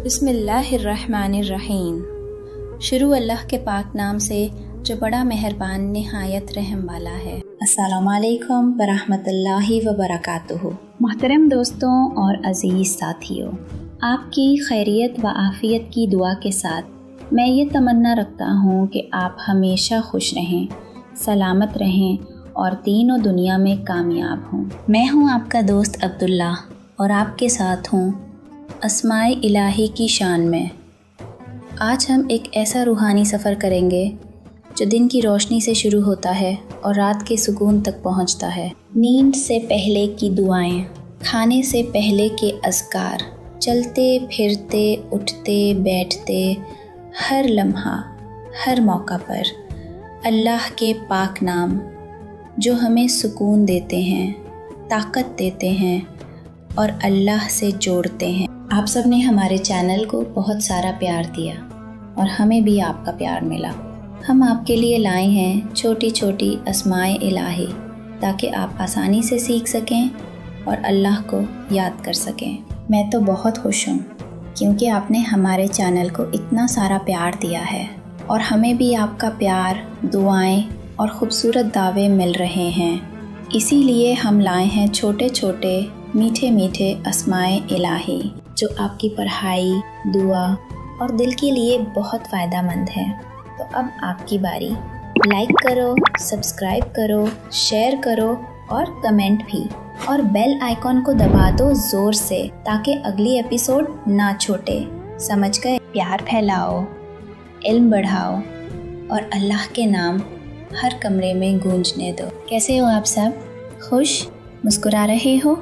बिस्मिल्लाहिर्रहमानिर्रहीम। शुरू अल्लाह के पाक नाम से जो बड़ा मेहरबान निहायत रहम वाला है। अस्सलामु अलैकुम वरहमतुल्लाहि वबरकातुहू। मोहतरम दोस्तों और अज़ीज़ साथियों, आपकी खैरियत व आफ़ियत की दुआ के साथ मैं ये तमन्ना रखता हूँ कि आप हमेशा खुश रहें, सलामत रहें और दीन और दुनिया में कामयाब हों। मैं हूँ आपका दोस्त अब्दुल्ला और आपके साथ हूँ अस्माए इलाही की शान में। आज हम एक ऐसा रूहानी सफ़र करेंगे जो दिन की रोशनी से शुरू होता है और रात के सुकून तक पहुंचता है। नींद से पहले की दुआएं, खाने से पहले के अज़कार, चलते फिरते उठते बैठते हर लम्हा हर मौका पर अल्लाह के पाक नाम जो हमें सुकून देते हैं, ताकत देते हैं और अल्लाह से जोड़ते हैं। आप सब ने हमारे चैनल को बहुत सारा प्यार दिया और हमें भी आपका प्यार मिला। हम आपके लिए लाए हैं छोटी छोटी अस्माए इलाही ताकि आप आसानी से सीख सकें और अल्लाह को याद कर सकें। मैं तो बहुत खुश हूँ क्योंकि आपने हमारे चैनल को इतना सारा प्यार दिया है और हमें भी आपका प्यार, दुआएं और ख़ूबसूरत दावे मिल रहे हैं। इसीलिए हम लाए हैं छोटे छोटे मीठे मीठे अस्माए इलाही जो आपकी पढ़ाई, दुआ और दिल के लिए बहुत फ़ायदेमंद है। तो अब आपकी बारी। लाइक करो, सब्सक्राइब करो, शेयर करो और कमेंट भी, और बेल आइकॉन को दबा दो ज़ोर से ताकि अगली एपिसोड ना छूटे। समझ गए? प्यार फैलाओ, इल्म बढ़ाओ और अल्लाह के नाम हर कमरे में गूंजने दो। कैसे हो आप सब? खुश, मुस्कुरा रहे हो?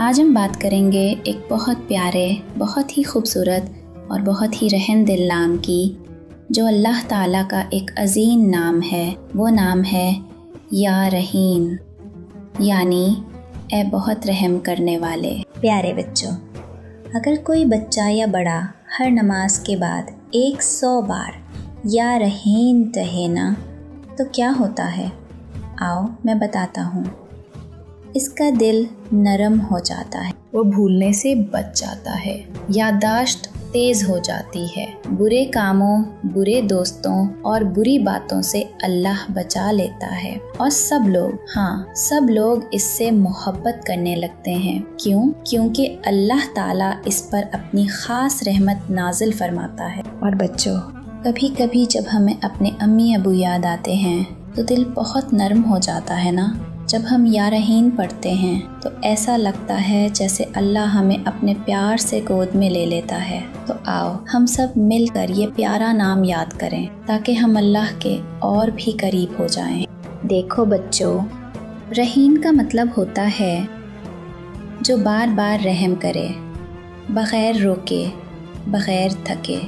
आज हम बात करेंगे एक बहुत प्यारे, बहुत ही खूबसूरत और बहुत ही रहम दिल नाम की, जो अल्लाह ताला का एक अज़ीम नाम है। वो नाम है या रहीम, यानी ए बहुत रहम करने वाले। प्यारे बच्चों, अगर कोई बच्चा या बड़ा हर नमाज के बाद 100 बार या रहीम कहे ना तो क्या होता है? आओ मैं बताता हूँ। इसका दिल नरम हो जाता है, वो भूलने से बच जाता है, याददाश्त तेज़ हो जाती है, बुरे कामों, बुरे दोस्तों और बुरी बातों से अल्लाह बचा लेता है और सब लोग इससे मोहब्बत करने लगते हैं। क्यों? क्योंकि अल्लाह ताला इस पर अपनी ख़ास रहमत नाजिल फरमाता है। और बच्चों, कभी कभी जब हमें अपने अम्मी अबू याद आते हैं तो दिल बहुत नरम हो जाता है ना। जब हम या रहीम पढ़ते हैं तो ऐसा लगता है जैसे अल्लाह हमें अपने प्यार से गोद में ले लेता है। तो आओ हम सब मिलकर ये प्यारा नाम याद करें ताकि हम अल्लाह के और भी करीब हो जाएं। देखो बच्चों, रहीम का मतलब होता है जो बार बार रहम करे, बग़ैर रोके, बग़ैर थके।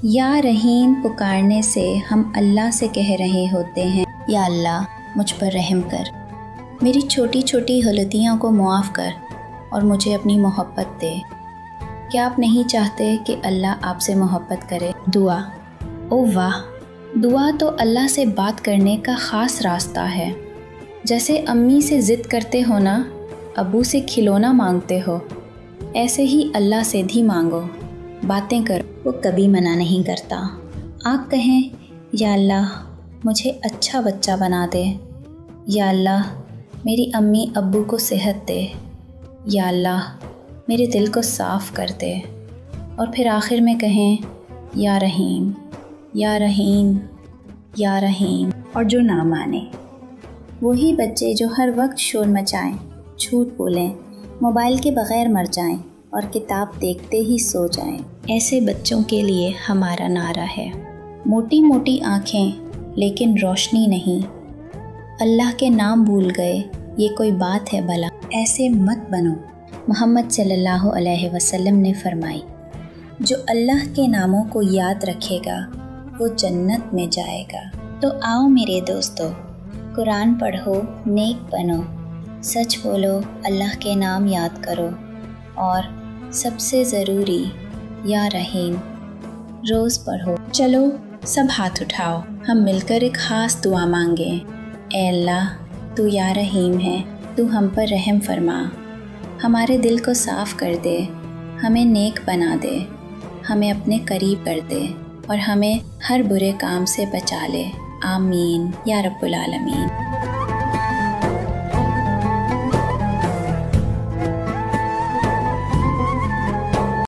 या रहीम पुकारने से हम अल्लाह से कह रहे होते हैं, या अल्लाह मुझ पर रहम कर, मेरी छोटी छोटी गलतियों को मुआफ़ कर और मुझे अपनी मोहब्बत दे। क्या आप नहीं चाहते कि अल्लाह आपसे मोहब्बत करे? दुआ, ओ वाह, दुआ तो अल्लाह से बात करने का ख़ास रास्ता है। जैसे अम्मी से ज़िद करते हो ना, अबू से खिलौना मांगते हो, ऐसे ही अल्लाह से भी मांगो, बातें करो, वो कभी मना नहीं करता। आप कहें, या अल्लाह मुझे अच्छा बच्चा बना दे, या अल्लाह मेरी अम्मी अब्बू को सेहत दे, या अल्लाह मेरे दिल को साफ़ कर दे, और फिर आखिर में कहें या रहीम, या रहीम, या रहीम। और जो ना माने, वही बच्चे जो हर वक्त शोर मचाएं, झूठ बोलें, मोबाइल के बग़ैर मर जाएं और किताब देखते ही सो जाएं, ऐसे बच्चों के लिए हमारा नारा है, मोटी मोटी आँखें लेकिन रोशनी नहीं। अल्लाह के नाम भूल गए, ये कोई बात है भला? ऐसे मत बनो। मोहम्मद सल्लल्लाहु अलैहि वसल्लम ने फरमाई, जो अल्लाह के नामों को याद रखेगा वो जन्नत में जाएगा। तो आओ मेरे दोस्तों, कुरान पढ़ो, नेक बनो, सच बोलो, अल्लाह के नाम याद करो और सबसे ज़रूरी या रहीम रोज़ पढ़ो। चलो सब हाथ उठाओ, हम मिलकर एक ख़ास दुआ मांगें। ए अल्लाह, तू या रहीम है, तू हम पर रहम फरमा, हमारे दिल को साफ़ कर दे, हमें नेक बना दे हमें अपने करीब कर दे और हमें हर बुरे काम से बचा ले। आमीन या रब्बुल आलमीन।